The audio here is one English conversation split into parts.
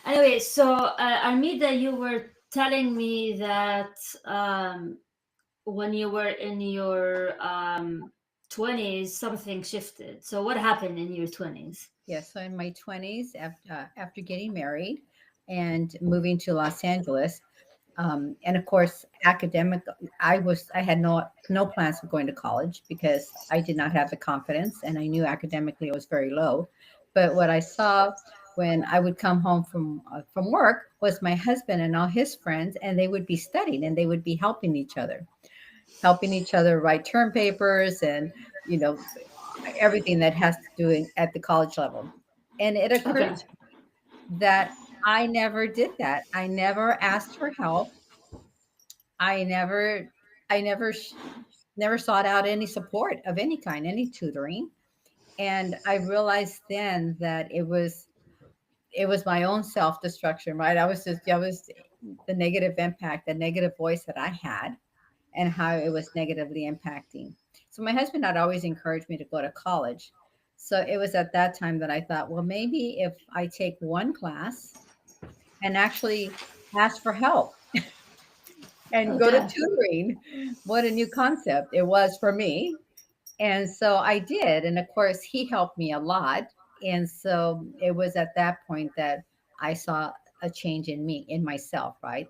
Anyway, so Armida, you were telling me that when you were in your 20s, something shifted. So what happened in your 20s? Yes, so in my 20s, after getting married and moving to Los Angeles, and of course, academic, I had no plans of going to college because I did not have the confidence, and I knew academically it was very low. But what I saw when I would come home from work was my husband and all his friends, and they would be studying and they would be helping each other write term papers and you know everything that has to do at the college level. And it Okay. occurred to me that I never did that. I never asked for help. I never, I never, never sought out any support of any kind, any tutoring. And I realized then that it was my own self destruction, right? I was the negative impact, the negative voice that I had, and how it was negatively impacting. So my husband had always encouraged me to go to college. So it was at that time that I thought, well, maybe if I take one class and actually ask for help and go to Okay. tutoring, what a new concept it was for me. And so I did. And of course, he helped me a lot. And so it was at that point that I saw a change in me, in myself, right?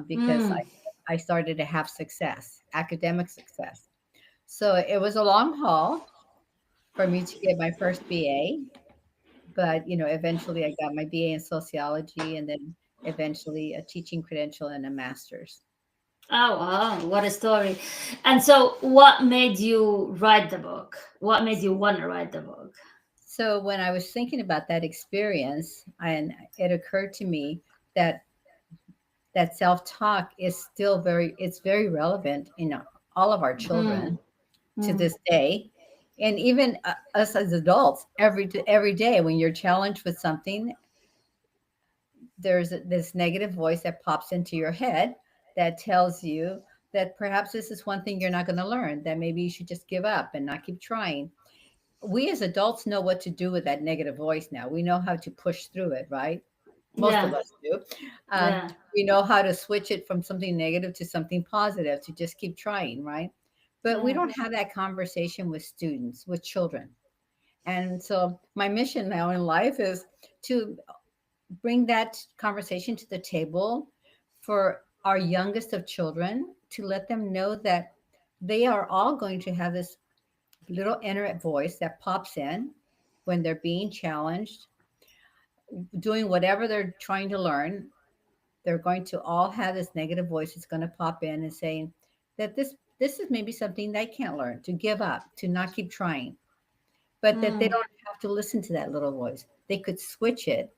Because Mm. I started to have success, academic success. So it was a long haul for me to get my first BA, but eventually I got my BA in sociology and then eventually a teaching credential and a master's. Oh, wow, what a story. And so, what made you write the book? What made you want to write the book? So when I was thinking about that experience, and it occurred to me that self-talk is still it's very relevant in all of our children Mm. to Mm. this day. And even us as adults, every day when you're challenged with something, there's this negative voice that pops into your head that tells you that perhaps this is one thing you're not going to learn, that maybe you should just give up and not keep trying. We as adults know what to do with that negative voice now. We know how to push through it, right? Most of Yeah, us do. Um, yeah, we know how to switch it from something negative to something positive, to just keep trying, right? But we yeah. don't have that conversation with students, with children. And so my mission now in life is to bring that conversation to the table for our youngest of children, to let them know that they are all going to have this little inner voice that pops in when they're being challenged, doing whatever they're trying to learn. They're going to all have this negative voice that's going to pop in and saying that this is maybe something they can't learn, to give up, to not keep trying, but that they Mm. don't have to listen to that little voice. They could switch it.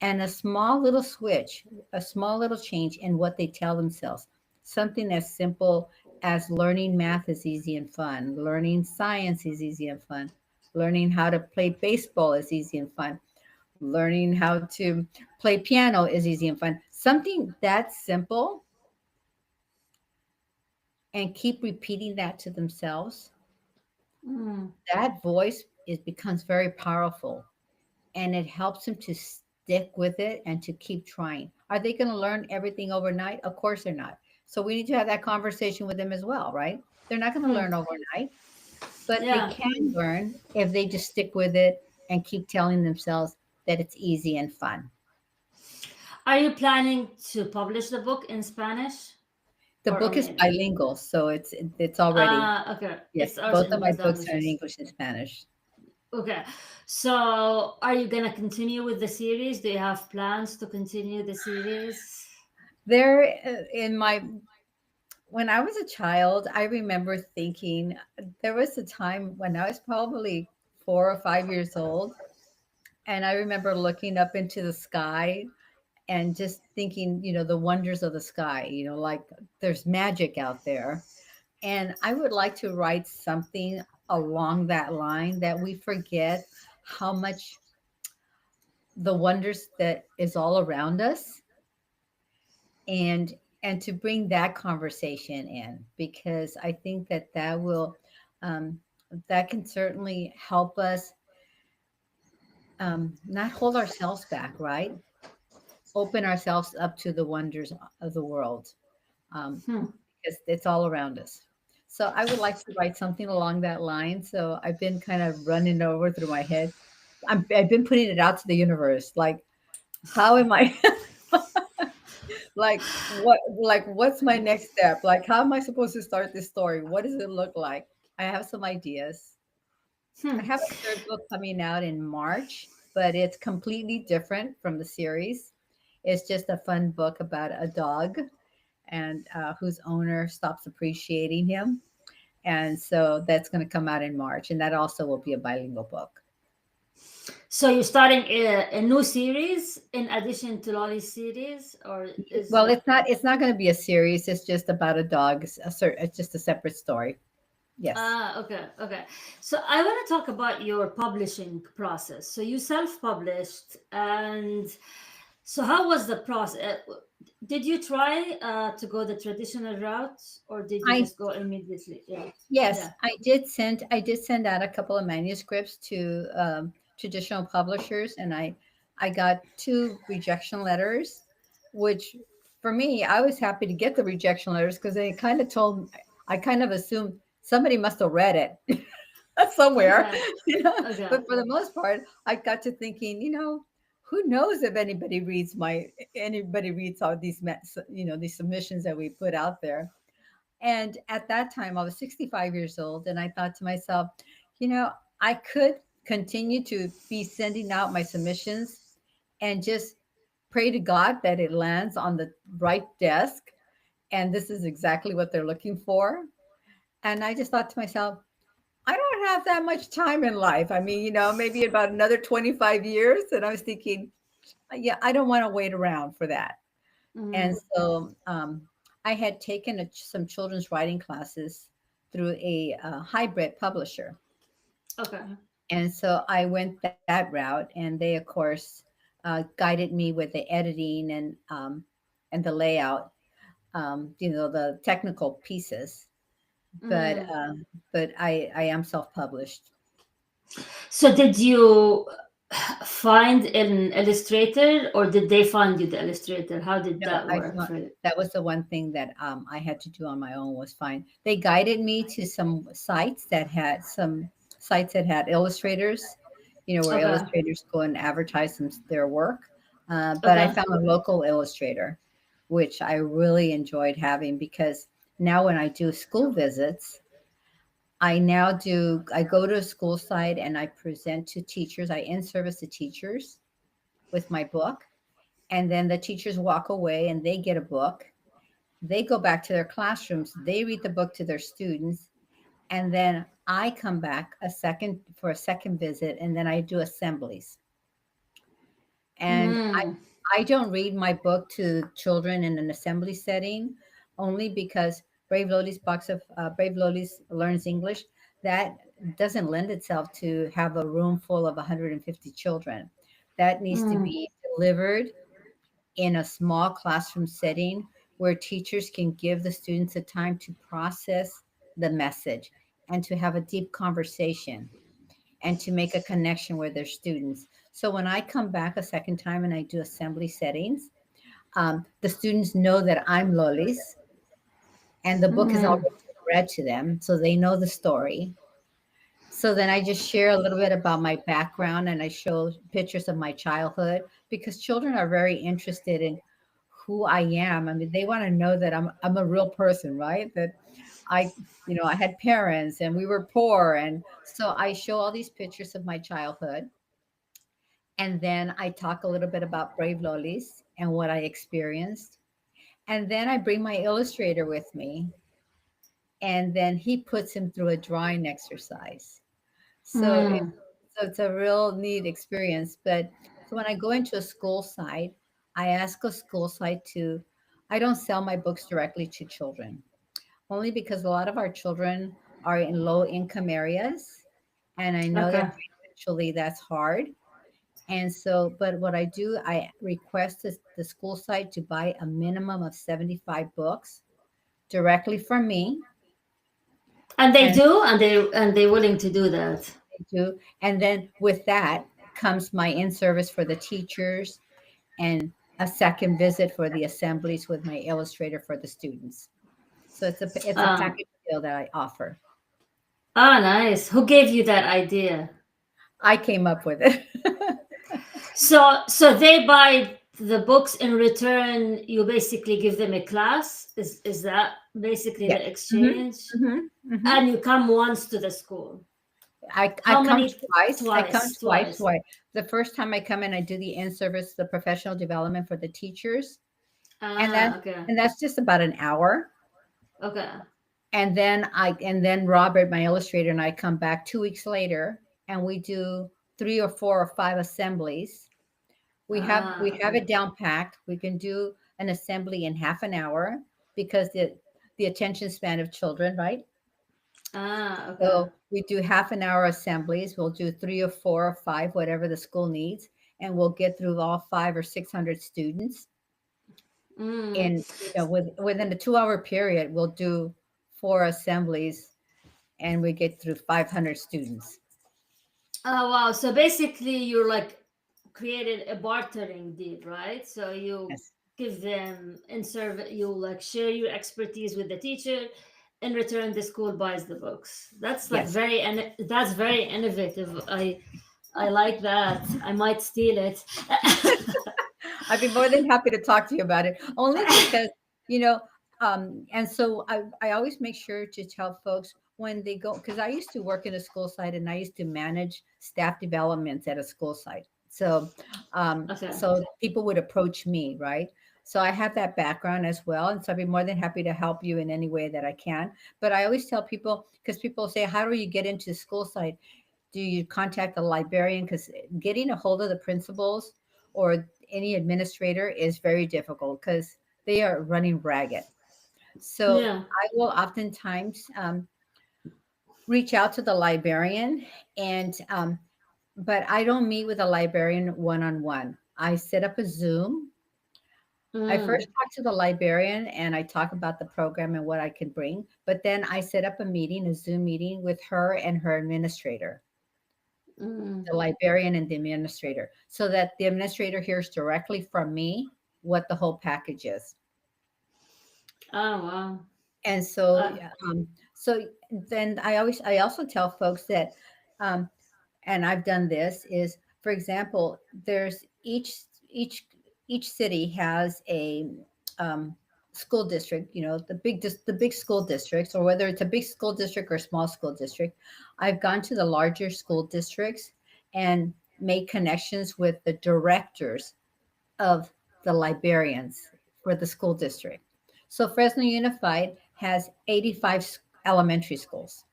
And a small little switch, a small little change in what they tell themselves, something as simple as learning math is easy and fun, learning science is easy and fun, learning how to play baseball is easy and fun, learning how to play piano is easy and fun. Something that simple, and keep repeating that to themselves, Mm. that voice becomes very powerful, and it helps them to stick with it and to keep trying. Are they going to learn everything overnight? Of course they're not. So we need to have that conversation with them as well, right? They're not going to Mm. learn overnight, but they Yeah. can learn if they just stick with it and keep telling themselves that it's easy and fun. Are you planning to publish the book in Spanish The or book is only in English? bilingual, so it's already, Okay. yes, It's also both in of my both books are in languages. English and Spanish. Okay. So, are you gonna continue with the series? Do you have plans to continue the series? There in my When I was a child, I remember thinking there was a time when I was probably 4 or 5 years old, and I remember looking up into the sky and just thinking, the wonders of the sky, like there's magic out there. And I would like to write something along that line, that we forget how much the wonders that is all around us, and to bring that conversation in, because I think that um, that can certainly help us not hold ourselves back, right? Open ourselves up to the wonders of the world, um, Hmm. because it's all around us. So I would like to write something along that line. So I've been kind of running over through my head. I've been putting it out to the universe. Like, how am I? What's my next step? Like, how am I supposed to start this story? What does it look like? I have some ideas. I Hmm. have a third book coming out in March, but it's completely different from the series. It's just a fun book about a dog and whose owner stops appreciating him. And so that's going to come out in March, and that also will be a bilingual book. So you're starting a new series in addition to Lolly's series, or is Well, it's not going to be a series. It's just about a dog. It's just a separate story. Yes. okay, okay. So I want to talk about your publishing process. So you self-published, and so how was the process? Did you try to go the traditional route, or did you I just go immediately? Yeah, Yes, yeah. I did send out a couple of manuscripts to traditional publishers, and I got two rejection letters, which for me, I was happy to get the rejection letters because they kind of told I kind of assumed somebody must have read it somewhere, Okay, you know. okay. But for the most part, I got to thinking, who knows if anybody reads all these these submissions that we put out there. And at that time, I was 65 years old, and I thought to myself, you know, I could continue to be sending out my submissions and just pray to God that it lands on the right desk. And this is exactly what they're looking for. And I just thought to myself, I don't have that much time in life. I mean, maybe about another 25 years. And I was thinking, yeah, I don't want to wait around for that. And Mm, so I had taken some children's writing classes through a hybrid publisher. okay. And so I went that route, and they, of course, guided me with the editing and the layout, the technical pieces. But Mm. I am self-published. So did you find an illustrator, or did they find you the illustrator? How did No, that I work thought for you? that was the one thing that I had to do on my own was fine. They guided me to some sites that had illustrators, where Okay, illustrators go and advertise their work. But I okay. found a local illustrator, which I really enjoyed having because now when I do school visits, I go to a school site and I present to teachers. I in service to teachers with my book, and then the teachers walk away and they get a book. They go back to their classrooms, they read the book to their students, and then I come back a second visit, and then I do assemblies. And Mm, I don't read my book to children in an assembly setting, only because Brave Lolies Learns English, that doesn't lend itself to have a room full of 150 children. That needs to mm, be delivered in a small classroom setting where teachers can give the students the time to process the message and to have a deep conversation and to make a connection with their students. So when I come back a second time and I do assembly settings, the students know that I'm Lolis and the book has mm. already been read to them, so they know the story. So then I just share a little bit about my background and I show pictures of my childhood because children are very interested in who I am. I mean, they want to know that I'm a real person, right? That I, I had parents and we were poor, and so I show all these pictures of my childhood, and then I talk a little bit about Brave Lolis and what I experienced, and then I bring my illustrator with me, and then he puts him through a drawing exercise. So Mm. so it's a real neat experience. But so when I go into a school site, I ask a school site to, I don't sell my books directly to children, only because a lot of our children are in low income areas. And I know that Okay. financially that's hard. And so, but what I do, I request the school site to buy a minimum of 75 books directly from me. And they And do, and they're willing to do that. they do. And then with that, comes my in service for the teachers and a second visit for the assemblies with my illustrator for the students. So it's a Um, package deal that I offer. oh, nice. Who gave you that idea? I came up with it. So they buy the books in return. You basically give them a class. Is that basically Yes. the Hmm. exchange? Hmm. Hmm. And you come once to the school. I How come many? twice. I come Twice, twice. twice. Twice. The first time I come in, I do the in service, the professional development for the teachers, and that Ah, okay, and that's just about an hour. okay. And then Robert, my illustrator, and I come back 2 weeks later, and we do 3 or 4 or 5 assemblies. We have Okay. it down packed. We can do an assembly in half an hour because the attention span of children, right? Okay. So we do half an hour assemblies. We'll do 3 or 4 or 5, whatever the school needs, and we'll get through all 5 or 600 students Mm. in within a 2 hour period. We'll do 4 assemblies, and we get through 500 students. Oh wow. So basically, you're like created a bartering deal, right? So you Yes, give them in service. You like share your expertise with the teacher. In return, the school buys the books. That's like yes. very and that's very innovative. I like that. I might steal it. I'd be more than happy to talk to you about it, only because, you know, and so I always make sure to tell folks when they go, because I used to work in a school site and I used to manage staff developments at a school site. Okay. So people would approach me, right? So I have that background as well. And so I'd be more than happy to help you in any way that I can. But I always tell people, because people say, how do you get into the school site? Do you contact the librarian? Because getting a hold of the principals or any administrator is very difficult because they are running ragged. So Yeah. I will oftentimes reach out to the librarian, but I don't meet with a librarian one on one. I set up a Zoom. I first Mm, talk to the librarian and I talk about the program and what I can bring, but then I set up a meeting, a Zoom meeting with her and her administrator, mm. the librarian and the administrator, so that the administrator hears directly from me what the whole package is. Oh wow. And so, Uh, so then I also tell folks that, um, and I've done this is, for example, there's each each city has a um, school district. The big school districts, or whether it's a big school district or a small school district. I've gone to the larger school districts and made connections with the directors of the librarians for the school district. So Fresno Unified has 85 elementary schools.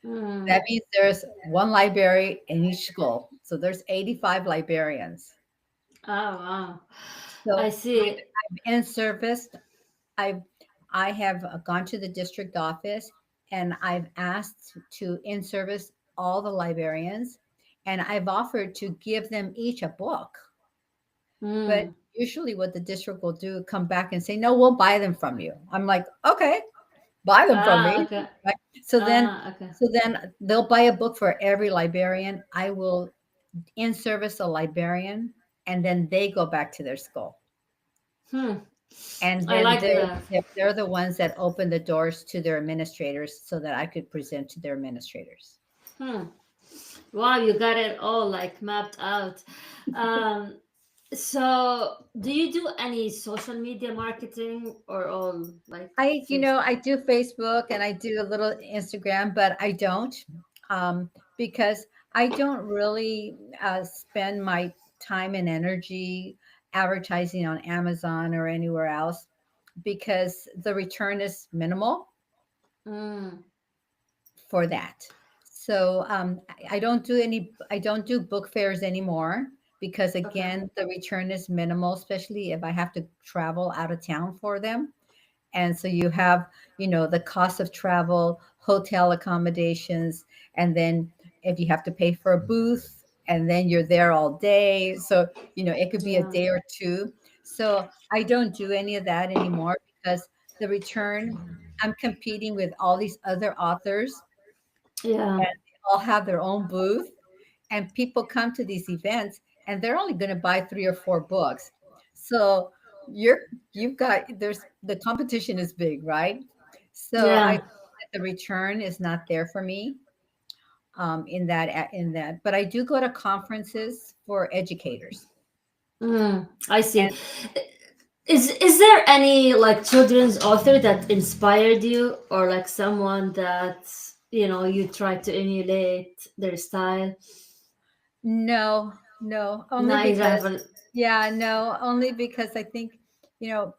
mm. That means there's one library in each school. So there's 85 librarians. Oh wow. I So see. I've in serviced, I've I have gone to the district office and I've asked to in service all the librarians, and I've offered to give them each a book. But Mm. usually what the district will do, come back and say, no, we'll buy them from you. I'm like, okay, buy them from Ah, me. okay. Right. So then, Ah, okay. so then they'll buy a book for every librarian. I will in service a librarian, and then they go back to their school. Hmm. And I then like that. they're the ones that open the doors to their administrators so that I could present to their administrators. Hmm. Wow, you got it all like mapped out. Um, so do you do any social media marketing or all like face? I do Facebook and I do a little Instagram, but I don't, because I don't really spend my time and energy advertising on Amazon or anywhere else because the return is minimal Mm, for that. So I don't do book fairs anymore because okay. again, the return is minimal, especially if I have to travel out of town for them. And so you have, the cost of travel, hotel accommodations, and then if you have to pay for a booth and then you're there all day. So, it could be a Yeah. day or two. So I don't do any of that anymore because the return, I'm competing with all these other authors Yeah. and they all have their own booth. and people come to these events and they're only going to buy 3 or 4 books. So you're you've got there's the competition is big, right? So I Yeah. feel that the return is not there for me, in that. But I do go to conferences for educators. I see. Is there any like children's author that inspired you, or like someone that you try to emulate their style? No, no, only No, because, example. yeah, no, only because I think, you know,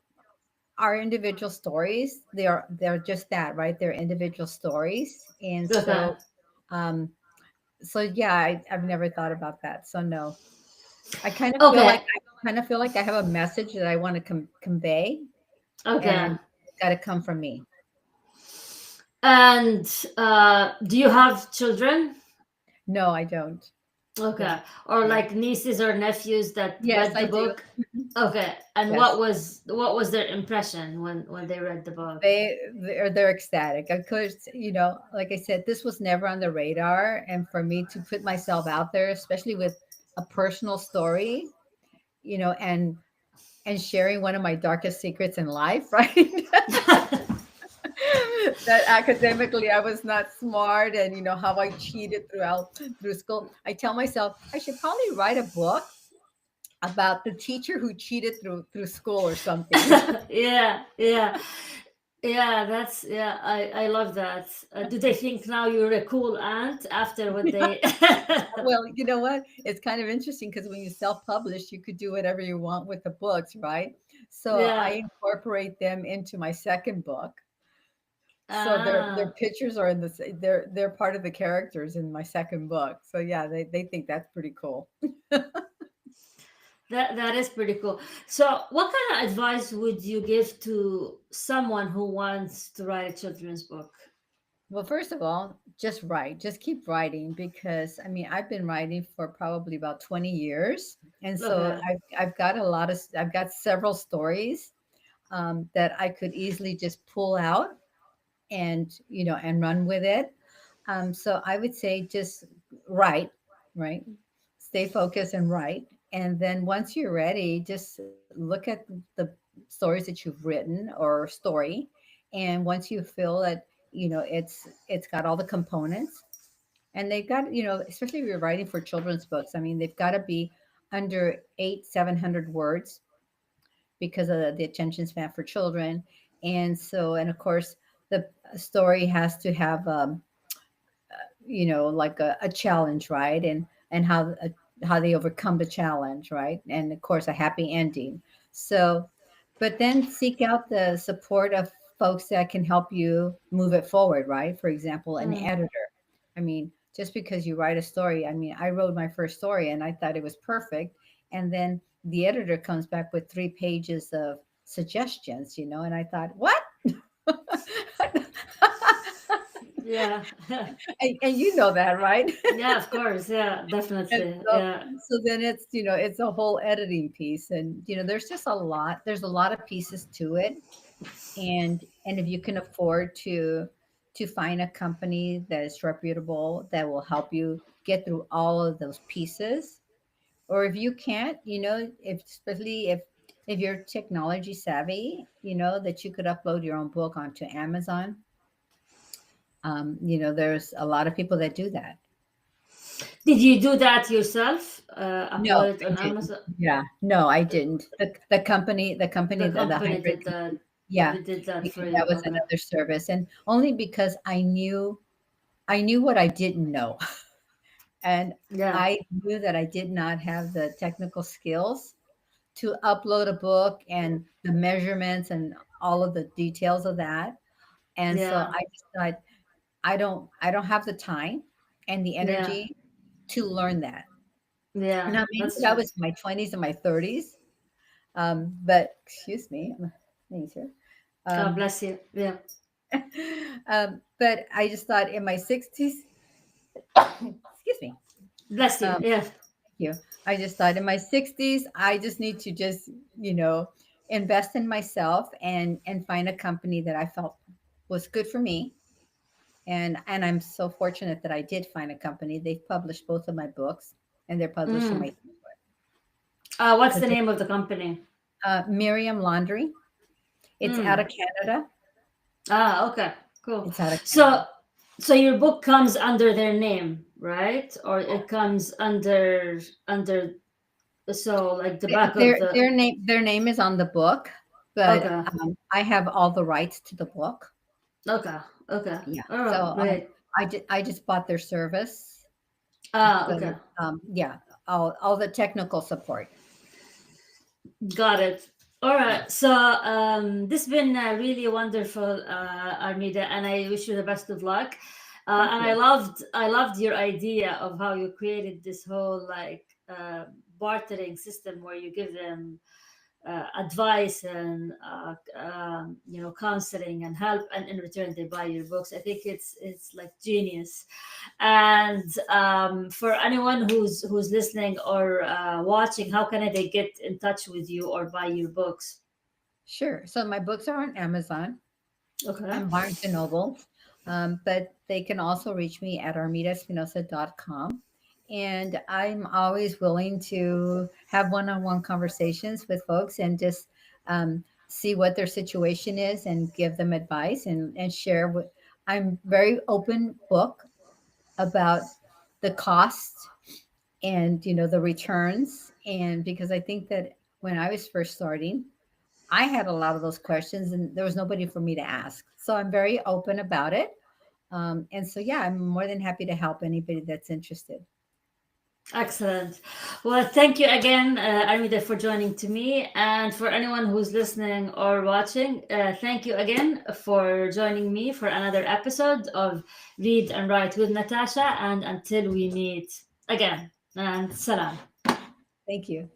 our individual stories, they're just that, right? They're individual stories. And Okay. um, yeah, I've never thought about that. So no, Okay. I kind of feel like I have a message that I want to convey, Okay. and it's got to come from me. And do you have children? No, I don't. Okay. Don't. Or No. like nieces or nephews that Yes, read I the do. book? Mhm. Okay. And Yes. what was their impression when they read the book? They're ecstatic. Of course, like I said, this was never on the radar, and for me to put myself out there, especially with a personal story, and sharing one of my darkest secrets in life, right? That academically I was not smart, and how I cheated through school. I tell myself I should probably write a book about the teacher who cheated through school or something. Yeah, yeah. Yeah, yeah, I love that. Do they think now you're a cool aunt after what they Well, you know what? It's kind of interesting because when you self-publish, you could do whatever you want with the books, right? So I Yeah. incorporate them into my second book. So their Ah, pictures are in they're part of the characters in my second book. So yeah, they think that's pretty cool. that is pretty cool. So, what kind of advice would you give to someone who wants to write a children's book? Well, first of all, just write. Just keep writing, because I mean, I've been writing for probably about 20 years. And so Okay. I've got several stories, that I could easily just pull out and run with it. So I would say just write, right? Stay focused and write. And then once you're ready, just look at the stories that you've written or story. And once you feel that it's got all the components, and they've got, especially if you're writing for children's books, I mean, they've got to be under 700 words, because of the attention span for children. And of course, the story has to have, like a challenge, right? And how they overcome the challenge, right? And of course, a happy ending. So, but then seek out the support of folks that can help you move it forward, right? For example, an Mm. editor. I mean, just because you write a story, I mean, I wrote my first story and I thought it was perfect. And then the editor comes back with 3 pages of suggestions, and I thought, what? Yeah. And you know that, right? Yeah, of course. Yeah, And definitely. so Yeah. then it's a whole editing piece, and there's a lot of pieces to it. And if you can afford to find a company that is reputable, that will help you get through all of those pieces. Or if you can't, if especially if you're technology savvy, that you could upload your own book onto Amazon. There's a lot of people that do that. Did you do that yourself? No, Upload it I on didn't. Amazon? Yeah, no, I didn't. The The company hybrid, did that. yeah, Did that for because you. that was Okay. another service, and only because I knew what I didn't know, and Yeah. I knew that I did not have the technical skills to upload a book and the measurements and all of the details of that. And so Yeah. I just thought, I don't have the time and the Yeah. energy to learn that. Yeah. Now, maybe That's that true. was in my 20s and my 30s. But excuse me, thanks here. God Um, bless you. Yeah. but I just thought in my 60s, excuse me. Bless you. Um, Yeah. thank you. I just thought in my 60s, I just need to just, you know, invest in myself and find a company that I felt was good for me, And I'm so fortunate that I did find a company. They've published both of my books, and they're publishing Mm. my What's because the name of the company? Miriam Laundry. It's out Mm. of Canada. Okay, cool. It's out of So, Canada. so your book comes under their name, right? Or it comes under so like the back of the. Their name is on the book, but Okay, I have all the rights to the book. okay, okay. Yeah. All So right, great. I just bought their service, but Okay. yeah, all the technical support. Got it. All right. So this has been really wonderful, Armida, and I wish you the best of luck. Thank And you. I loved your idea of how you created this whole like bartering system where you give them advice and counseling and help, and in return they buy your books. I think it's like genius. And for anyone who's listening or watching, how can they get in touch with you or buy your books? Sure. So my books are on Amazon Okay. and Barnes and Noble, but they can also reach me at armidaespinoza.com. And I'm always willing to have one-on-one conversations with folks and just see what their situation is and give them advice and share what I'm very open book about the cost and the returns, and because I think that when I was first starting, I had a lot of those questions and there was nobody for me to ask. So I'm very open about it. And so, yeah, I'm more than happy to help anybody that's interested. Excellent. Well, thank you again, Armida, for joining to me. And for anyone who's listening or watching, thank you again for joining me for another episode of Read and Write with Natasha. And until we meet again, and salam. Thank you.